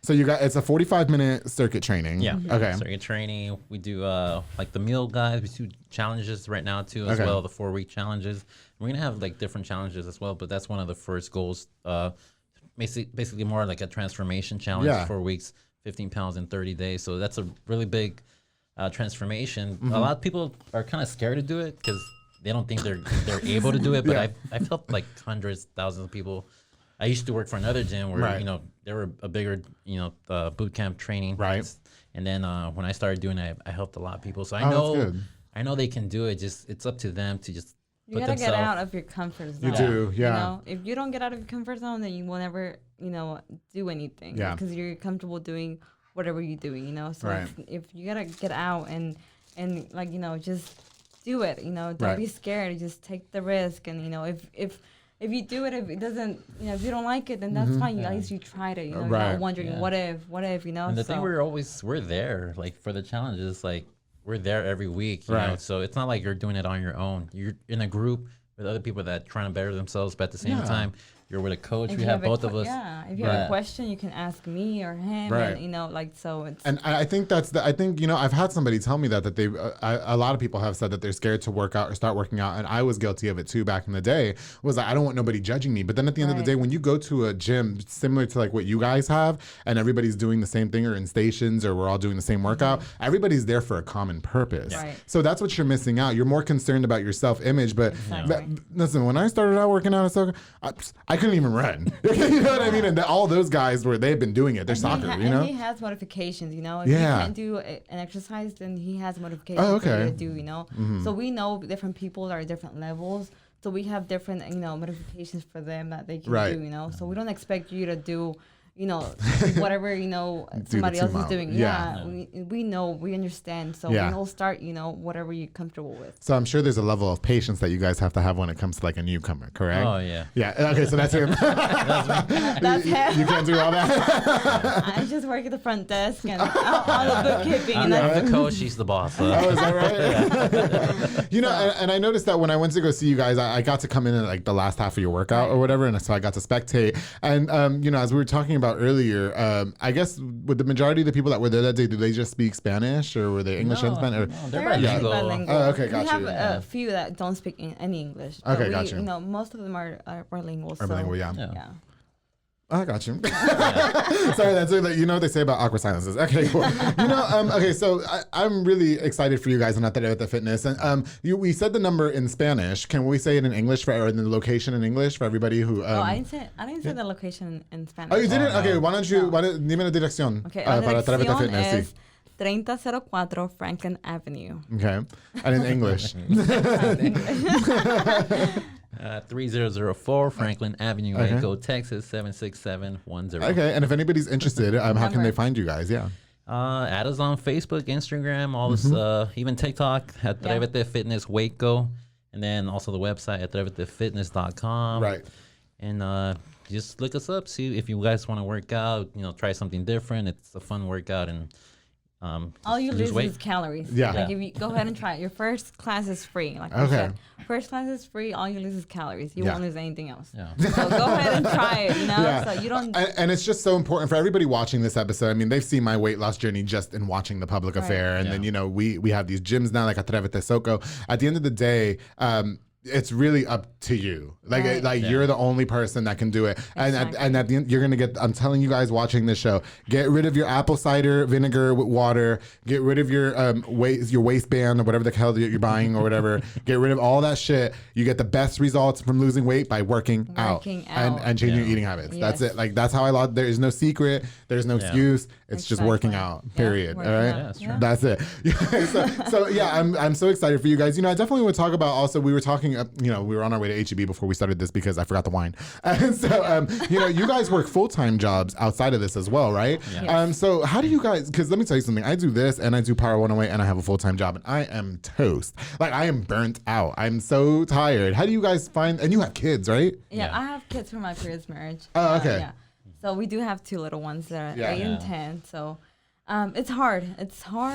C: So it's a 45-minute circuit training.
D: Yeah.
C: Okay.
D: Circuit training. We do like the meal guides. We do challenges right now too as well. The 4-week challenges. We're gonna have like different challenges as well, but that's one of the first goals. Basically more like a transformation challenge. 4 weeks, 15 pounds in 30 days. So that's a really big transformation. A lot of people are kind of scared to do it because they don't think they're able to do it, but I felt like hundreds, thousands of people. I used to work for another gym where they were a bigger boot camp training,
C: right?
D: And then when I started doing it, I helped a lot of people. So I know they can do it. Just it's up to them to just
E: you gotta get out of your comfort zone.
C: You do, yeah.
E: You know, if you don't get out of your comfort zone, then you will never do anything.
C: Yeah,
E: because you're comfortable doing whatever you're doing. So if you gotta get out and like just do it, don't be scared, just take the risk. And if you do it, if it doesn't, if you don't like it, then that's fine. At least you tried it. You're not wondering what if.
D: And the thing we're there like for the challenges, like we're there every week, you know. So it's not like you're doing it on your own. You're in a group with other people that trying to better themselves, but at the same time you're with a coach. We have both of us.
E: Yeah, if you have a question, you can ask me or him.
C: Right.
E: And so it's.
C: And I think I've had somebody tell me that they a lot of people have said that they're scared to work out or start working out, and I was guilty of it too back in the day. Was like I don't want nobody judging me, but then at the end of the day, when you go to a gym similar to like what you guys have, and everybody's doing the same thing or in stations or we're all doing the same workout, everybody's there for a common purpose.
E: Right.
C: So that's what you're missing out. You're more concerned about your self-image. But listen, when I started out working out, I couldn't even run. You know what I mean? And all those guys they've been doing it. They're soccer,
E: And he has modifications, If you can't do an exercise, then he has modifications for you to do, So we know different people are at different levels. So we have different, modifications for them that they can do, So we don't expect you to do, whatever, somebody else is doing. Yeah. We understand. So we'll start, whatever you're comfortable with.
C: So I'm sure there's a level of patience that you guys have to have when it comes to like a newcomer, correct?
D: Oh, yeah.
C: Yeah. Okay, so that's him.
E: That's him.
C: You can't do all that?
E: I just work at the front desk and all the bookkeeping.
D: I'm the coach, she's the boss.
C: Oh, is that right? And I noticed that when I went to go see you guys, I got to come in at like the last half of your workout or whatever, and so I got to spectate. And, as we were talking about earlier, I guess with the majority of the people that were there that day, do they just speak Spanish or were they English and Spanish?
D: No, they're bilingual.
C: Oh, okay, gotcha.
E: We have a few that don't speak any English.
C: Okay, gotcha.
E: Most of them are bilingual.
C: Bilingual,
E: yeah.
C: I got you. Sorry, that's what what they say about awkward silences. Okay, cool. Okay, so I'm really excited for you guys on Atrévete Fitness. And we said the number in Spanish. Can we say it in English or in the location in English for everybody who?
E: I didn't say the location in Spanish.
C: Oh, you didn't? No. Okay, why don't you? Dime la dirección.
E: Okay,
C: para Atrévete Fitness.
E: Es 3004 Franklin Avenue.
C: Okay, and in English.
D: 3004 Franklin Avenue, Waco, Texas 76710.
C: Okay, and if anybody's interested, how can they find you guys? Yeah.
D: Add us on Facebook, Instagram, all this, even TikTok, Atrévete Fitness Waco, and then also the website, atrévetefitness.com.
C: Right.
D: And just look us up, see if you guys want to work out, try something different. It's a fun workout, and
E: all you lose is calories.
C: Yeah.
E: Like if you go ahead and try it, your first class is free. Like I said, first class is free. All you lose is calories. You won't lose anything else. Yeah. So go ahead and try it. You know, so you don't.
C: And it's just so important for everybody watching this episode. I mean, they've seen my weight loss journey just in watching the public affair, and then we have these gyms now like Atrévete Soco. At the end of the day, it's really up to you. You're the only person that can do it.
E: Exactly.
C: And at the end, you're gonna get. I'm telling you guys watching this show, get rid of your apple cider vinegar with water. Get rid of your waistband or whatever the hell you're buying or whatever. Get rid of all that shit. You get the best results from losing weight by working out and changing your eating habits.
E: Yes.
C: That's it. Like that's how I lost. There is no secret. There's no excuse. It's just working out. Period. All right. That's it. So I'm so excited for you guys. I definitely want to talk about. Also, we were talking. We were on our way to HEB before we started this because I forgot the wine. And so, you guys work full-time jobs outside of this as well, right? Yes. So how do you guys, because let me tell you something. I do this and I do Power 108 and I have a full-time job and I am toast. Like I am burnt out. I'm so tired. How do you guys find, and you have kids, right?
E: Yeah, I have kids from my previous marriage.
C: Oh, okay.
E: Yeah. So we do have 2 little ones that are 8 and 10. So it's hard.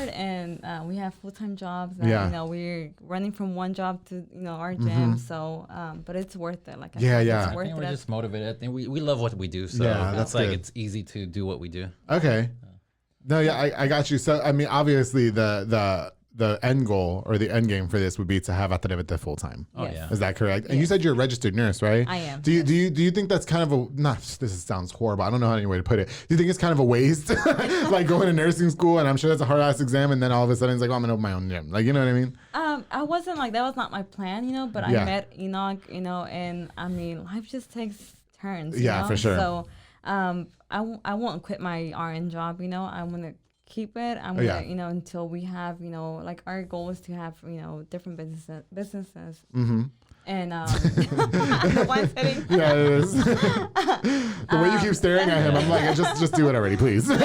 E: And we have full-time jobs. And, we're running from one job to our gym. So, but it's worth it. Like it's worth
D: I think we're just motivated. I think we love what we do. So that's like it's easy to do what we do.
C: Okay. No, I got you. So I mean, obviously the end goal or the end game for this would be to have Atrévete full time.
E: Oh yeah,
C: is that correct? And you said you're a registered nurse, right?
E: I am.
C: Do you think that's kind of a this sounds horrible. I don't know any way to put it. Do you think it's kind of a waste, like going to nursing school and I'm sure that's a hard ass exam and then all of a sudden it's like, oh, I'm gonna open my own gym, like you know what I mean?
E: I wasn't like that was not my plan, but I met Enoch, and I mean life just takes turns.
C: Yeah, for sure.
E: So I won't quit my RN job. I want to keep it. I'm gonna, until we have, like our goal is to have, different businesses. Mm-hmm. And the one sitting. Yeah, it is.
C: The way you keep staring at him, I'm like, just do it already, please.
E: No,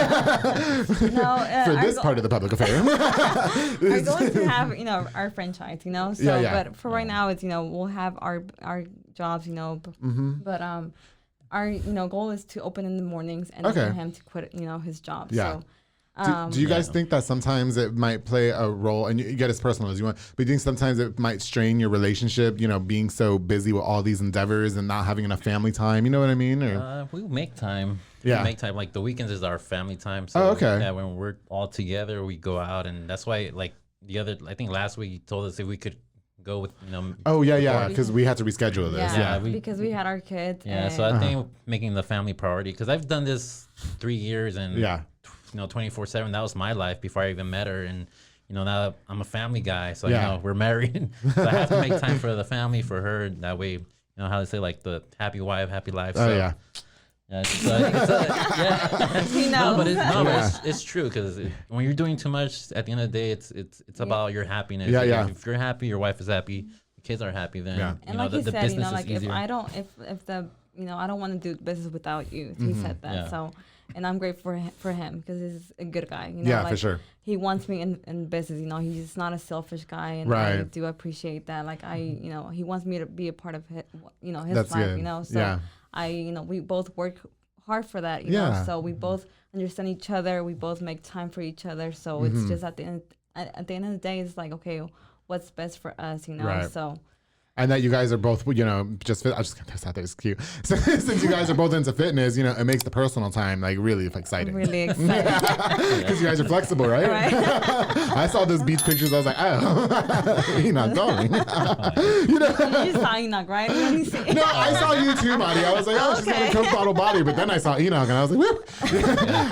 C: for this part of the public affair.
E: Our goal is to have, our franchise, So, but for right now, it's we'll have our jobs, but our goal is to open in the mornings and for him to quit, his job.
C: Yeah.
E: So.
C: Do you guys think that sometimes it might play a role, and you get as personal as you want, but you think sometimes it might strain your relationship, being so busy with all these endeavors and not having enough family time, you know what I mean? Or
D: we make time.
C: Yeah.
D: We make time. Like the weekends is our family time. So when we're all together, we go out, and that's why like I think last week you told us if we could go with
C: because we had to reschedule this.
E: Because we had our kids.
D: Yeah, so I think making the family priority, because I've done this 3 years and 24/7. That was my life before I even met her, and now I'm a family guy, so we're married, so I have to make time for the family, for her. That way, how they say, like the happy wife, happy life. So, it's true, because when you're doing too much, at the end of the day, it's about your happiness. If you're happy, your wife is happy, the kids are happy, then
E: and like
D: the
E: said,
D: business
E: like
D: is easier.
E: if I don't, if the I don't want to do business without you. He said that. So. And I'm grateful for him because he's a good guy.
C: For sure.
E: He wants me in business. He's not a selfish guy, and I do appreciate that. Like he wants me to be a part of his, his
C: That's
E: life.
C: Good.
E: So we both work hard for that. So we both understand each other. We both make time for each other. So it's just at the end of the day, it's like, okay, what's best for us? So.
C: And that you guys are both, just fit. I just got this out there. It's cute. So, since you guys are both into fitness, it makes the personal time like really exciting.
E: Really exciting.
C: Because you guys are flexible, right? I saw those beach pictures. I was like, oh, Enoch going.
E: You just saw Enoch, right?
C: No, I saw you too, Marty. I was like, oh, she's got a Coke bottle body. But then I saw Enoch, and I was like, whoop.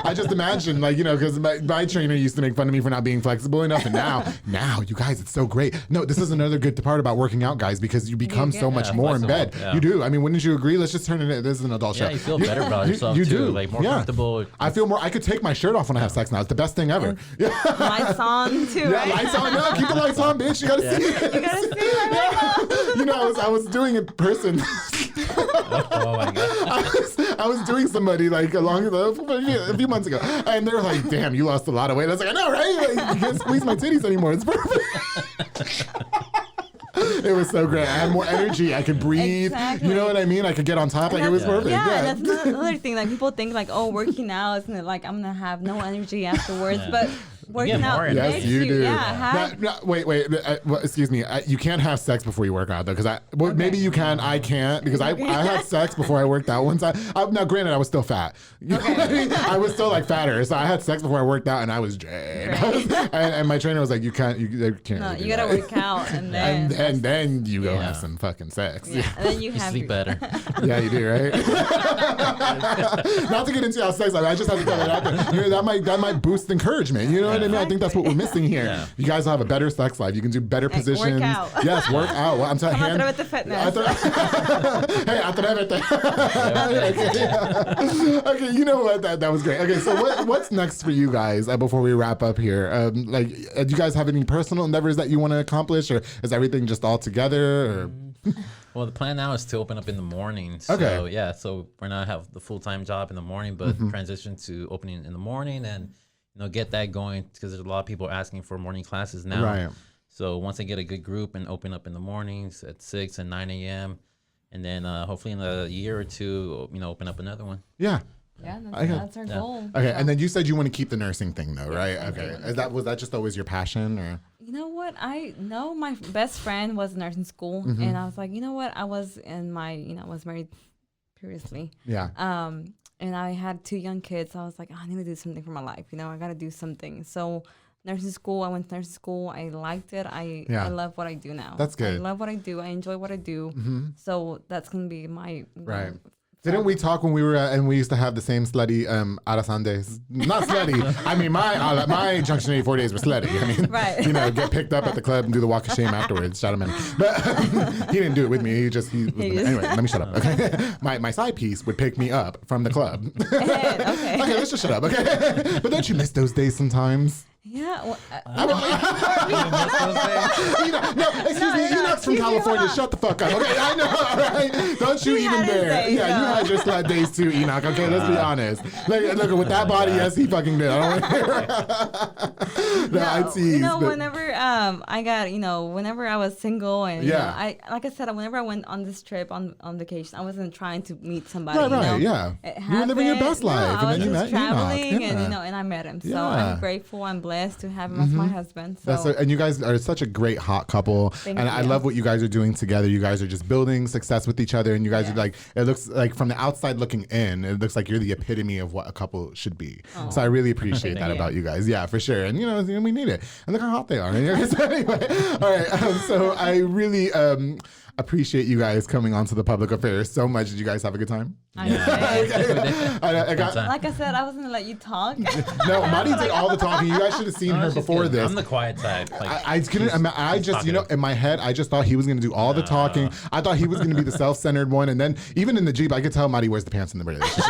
C: I just imagined, like, because my trainer used to make fun of me for not being flexible enough, and now, you guys, it's so great. No, this is another good part about working out, guys, because you become so much more in bed. You do. I mean, wouldn't you agree? Let's just turn it. This is an adult show.
D: Yeah, you feel better about yourself. You do. Like more comfortable.
C: I feel more. I could take my shirt off when I have sex now. It's the best thing ever.
E: Lights on too.
C: Yeah, lights on. No, keep the lights on, bitch. You gotta see it.
E: You gotta see it.
C: I was doing it in person.
D: Oh my god.
C: I was doing somebody like a few months ago, and they're like, "Damn, you lost a lot of weight." I was like, "I know, right? Like, you can't squeeze my titties anymore. It's perfect." It was so great. I had more energy. I could breathe.
E: Exactly.
C: You know what I mean? I could get on top. Like, it was perfect.
E: Yeah, and that's another thing. Like, people think like, oh, working out, isn't it? Like, I'm gonna have no energy afterwards. But working out.
C: Yes, you do.
E: Yeah,
C: wait. Well, excuse me. You can't have sex before you work out though, because maybe you can. I can't because I had sex before I worked out one time. Now, granted, I was still fat. I was still like fatter, so I had sex before I worked out, and I was drained. and my trainer was like, "You can't. You can't.
E: No,
C: really
E: you gotta work out, and
C: then you go have some fucking sex.
E: Yeah, and then you
D: sleep better.
C: Yeah, you do, right? Not to get into how sex, I just have to tell it out there. You know, that might boost encouragement. You know what I mean? I think that's what we're missing here. Yeah. You guys will have a better sex life. You can do better positions.
E: Work out.
C: Yes, work out. Well, I'm telling you.
E: Atrévete fitness.
C: Hey, Atrévete. Okay, you know what? That was great. Okay, so what's next for you guys before we wrap up here? Do you guys have any personal endeavors that you want to accomplish, or is everything just all together? Or?
D: Well, the plan now is to open up in the morning. So,
C: okay.
D: So we're not have the full-time job in the morning, but transition to opening in the morning and, get that going because there's a lot of people asking for morning classes now.
C: Right.
D: So once I get a good group and open up in the mornings at 6 and 9 a.m., and then hopefully in a year or two, open up another one.
C: Yeah.
E: Yeah, that's our goal.
C: Okay, and then you said you want to keep the nursing thing though, right? Okay. Was that just always your passion, or?
E: You know what? I know my best friend was in nursing school, and I was like, you know what? I was was married previously.
C: Yeah.
E: And I had 2 young kids. I was like, I need to do something for my life. I got to do something. So nursing school, I went to nursing school. I liked it. I love what I do now.
C: That's good.
E: I love what I do. I enjoy what I do. So that's going to be my
C: right. Didn't we talk when we were and we used to have the same slutty Arasandes? Not slutty. I mean, my Junction 84 days were slutty. I mean,
E: right.
C: Get picked up at the club and do the walk of shame afterwards. Shout him in. But he didn't do it with me. Anyway, let me shut up. Okay, my side piece would pick me up from the club. Okay, let's just shut up. Okay, but don't you miss those days sometimes?
E: Yeah. Well,
C: excuse me. Enoch's from California. Shut the fuck up. Okay, I know. All right. Don't you even dare. You had your slut days too, Enoch. Okay, let's be honest. Look, with that body, yes, he fucking did. I don't want to hear. I tease.
E: Whenever I got, whenever I was single and I like I said, whenever I went on this trip on vacation, I wasn't trying to meet somebody.
C: Right. Yeah.
E: You
C: were living your best life,
E: and
C: then you met
E: traveling,
C: Enoch.
E: and I met him. So I'm grateful. I'm blessed to have him as my husband. So.
C: And you guys are such a great hot couple. I love what you guys are doing together. You guys are just building success with each other, and you guys are like, it looks like from the outside looking in, it looks like you're the epitome of what a couple should be. Oh. So I really appreciate that about you guys. Yeah, for sure. And we need it. And look how hot they are. So anyway, all right. So I really appreciate you guys coming onto the Public Affairs so much. Did you guys have a good time?
E: Like I said, I was going to let you talk.
C: No, Mari did all the talking. You guys should have seen her before this.
D: I'm the quiet type.
C: I just, in my head, I just thought he was going to do all the talking. I thought he was going to be the self-centered one. And then even in the Jeep, I could tell Mari wears the pants in the relationship.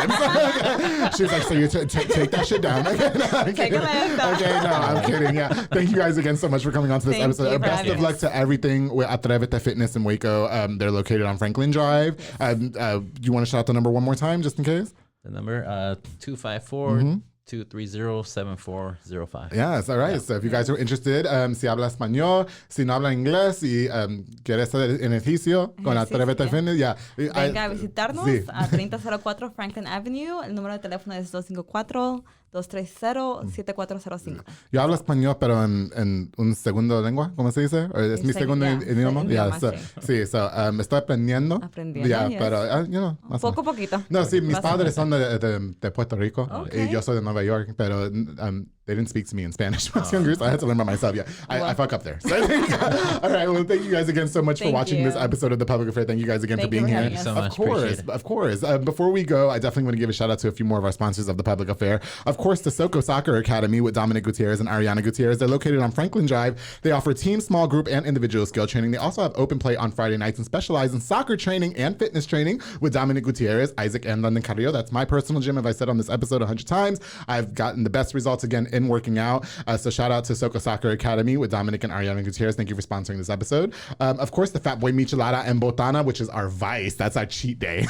C: She was like, so you take that shit down. Okay, no, I'm kidding. Yeah. Thank you guys again so much for coming on to this episode. Best of luck to everything with Atrévete Fitness in Waco. They're located on Franklin Drive. You want to shout out the number one more time, just in case?
D: The number 254-230-7405.
C: Yes, all right. Yeah. So if you guys are interested, si habla español, si no habla inglés y quieres hacer ejercicio con Atrévete Fitness,
E: venga a visitarnos a 3004 Franklin Avenue. El número de teléfono es 254-230-7405.
C: Yo hablo español, pero en un segundo lengua, ¿cómo se dice? ¿Es mi segundo idioma? Estoy aprendiendo. Pero,
E: poco a poquito.
C: No, sí, mis padres son de Puerto Rico y yo soy de Nueva York, pero they didn't speak to me in Spanish when I was younger, so I had to learn by myself. Yeah, I fuck up there. So, all right, well, thank you guys again so much for watching this episode of The Public Affair. Thank you guys again for being here.
D: Thank you so much.
C: Of course. Before we go, I definitely want to give a shout out to a few more of our sponsors of The Public Affair. Of course, the Soko Soccer Academy with Dominic Gutierrez and Ariana Gutierrez. They're located on Franklin Drive. They offer team, small group, and individual skill training. They also have open play on Friday nights and specialize in soccer training and fitness training with Dominic Gutierrez, Isaac, and London Carrillo. That's my personal gym, as I said on this episode 100 times. I've gotten the best results again in working out. So shout out to Soko Soccer Academy with Dominic and Ariana Gutierrez. Thank you for sponsoring this episode. Of course, the Fat Boy Michelada and Botana, which is our vice. That's our cheat day.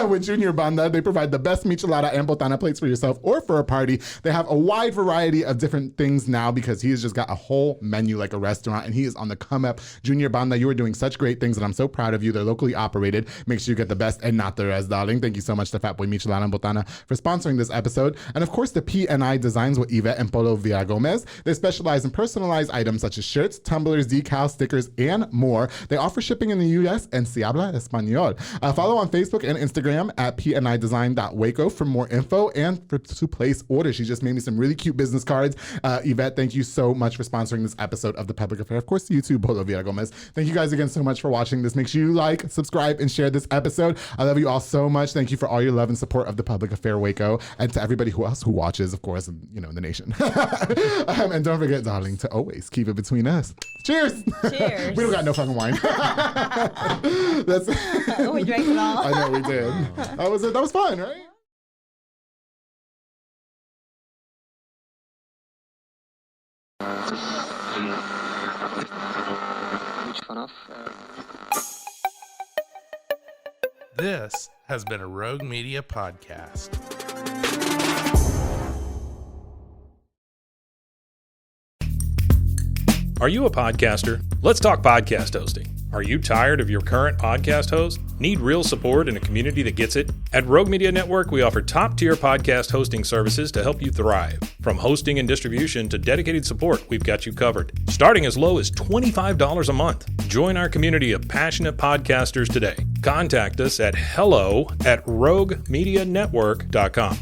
C: With Junior Banda, they provide the best Michelada and Botana plates for yourself or or for a party. They have a wide variety of different things now because he has just got a whole menu like a restaurant, and he is on the come up. Junior Banda, you are doing such great things, and I'm so proud of you. They're locally operated. Make sure you get the best and not the rest, darling. Thank you so much to Fatboy Michelana and Botana for sponsoring this episode. And of course, the P&I Designs with Yvette and Polo Villagomez. They specialize in personalized items such as shirts, tumblers, decals, stickers, and more. They offer shipping in the U.S. and si habla español. Follow on Facebook and Instagram at pnidesign.waco for more info and to place orders. She just made me some really cute business cards. Yvette, thank you so much for sponsoring this episode of The Public Affair. Of course, you too, Polo Villagomez. Thank you guys again so much for watching this. Make sure you like, subscribe, and share this episode. I love you all so much. Thank you for all your love and support of The Public Affair Waco, and to everybody who watches, of course, in the nation. And don't forget, darling, to always keep it between us. Cheers!
E: Cheers.
C: We don't got no fucking wine.
E: We drank it all.
C: I know we did. That was fun, right?
F: This has been a Rogue Media podcast.
B: Are you a podcaster? Let's talk podcast hosting. Are you tired of your current podcast host? Need real support in a community that gets it? At Rogue Media Network, we offer top-tier podcast hosting services to help you thrive. From hosting and distribution to dedicated support, we've got you covered. Starting as low as $25 a month. Join our community of passionate podcasters today. Contact us at hello@roguemedianetwork.com.